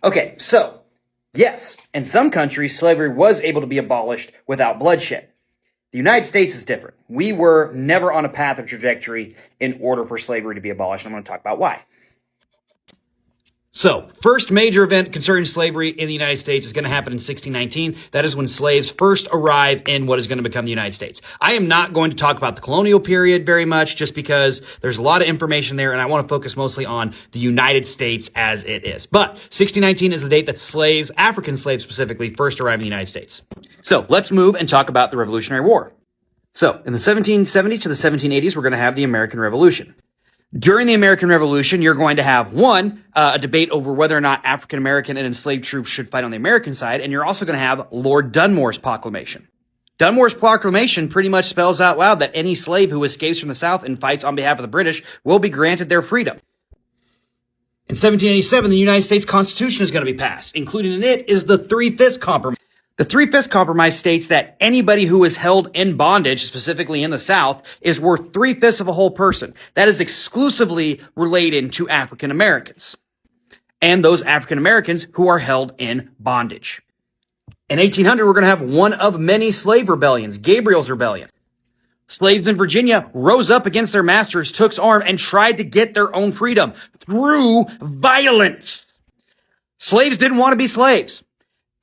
Okay, so, yes, in some countries, slavery was able to be abolished without bloodshed. The United States is different. We were never on a path or trajectory in order for slavery to be abolished. I'm going to talk about why. So, first major event concerning slavery in the United States is going to happen in 1619. That is when slaves first arrive in what is going to become the United States. I am not going to talk about the colonial period very much just because there's a lot of information there and I want to focus mostly on the United States as it is. But 1619 is the date that slaves, African slaves specifically, first arrived in the United States. So, let's move and talk about the Revolutionary War. So, in the 1770s to the 1780s, we're going to have the American Revolution. During the American Revolution, you're going to have, a debate over whether or not African American and enslaved troops should fight on the American side, and you're also going to have Lord Dunmore's proclamation. Dunmore's proclamation pretty much spells out loud that any slave who escapes from the South and fights on behalf of the British will be granted their freedom. In 1787, the United States Constitution is going to be passed. Included in it is the Three-Fifths Compromise. The Three-Fifths Compromise states that anybody who is held in bondage, specifically in the South, is worth 3/5 of a whole person. That is exclusively related to African Americans and those African Americans who are held in bondage. In 1800, we're going to have one of many slave rebellions, Gabriel's Rebellion. Slaves in Virginia rose up against their masters, took arms, and tried to get their own freedom through violence. Slaves didn't want to be slaves.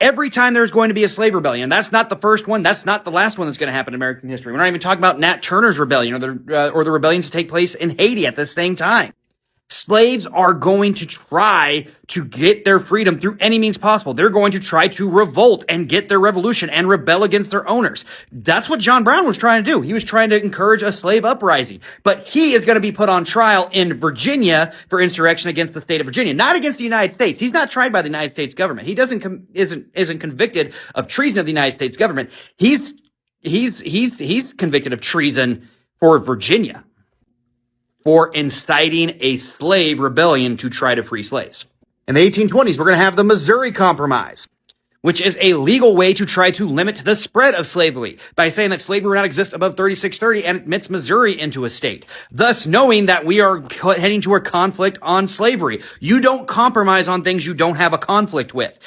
Every time there's going to be a slave rebellion, that's not the first one, that's not the last one that's going to happen in American history. We're not even talking about Nat Turner's rebellion or the rebellions that take place in Haiti at the same time. Slaves are going to try to get their freedom through any means possible. They're going to try to revolt and get their revolution and rebel against their owners. That's what John Brown was trying to do. He was trying to encourage a slave uprising. But he is going to be put on trial in Virginia for insurrection against the state of Virginia, not against the United States. He's not tried by the United States government. He isn't convicted of treason of the United States government. He's convicted of treason for Virginia, for inciting a slave rebellion to try to free slaves. In the 1820s, we're going to have the Missouri Compromise, which is a legal way to try to limit the spread of slavery by saying that slavery will not exist above 3630 and admits Missouri into a state. Thus, knowing that we are heading to a conflict on slavery. You don't compromise on things you don't have a conflict with.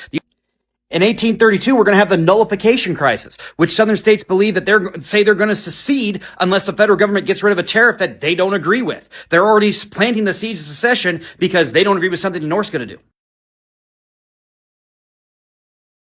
In 1832, we're going to have the nullification crisis, which southern states believe that they're going to secede unless the federal government gets rid of a tariff that they don't agree with. They're already planting the seeds of secession because they don't agree with something the North's going to do.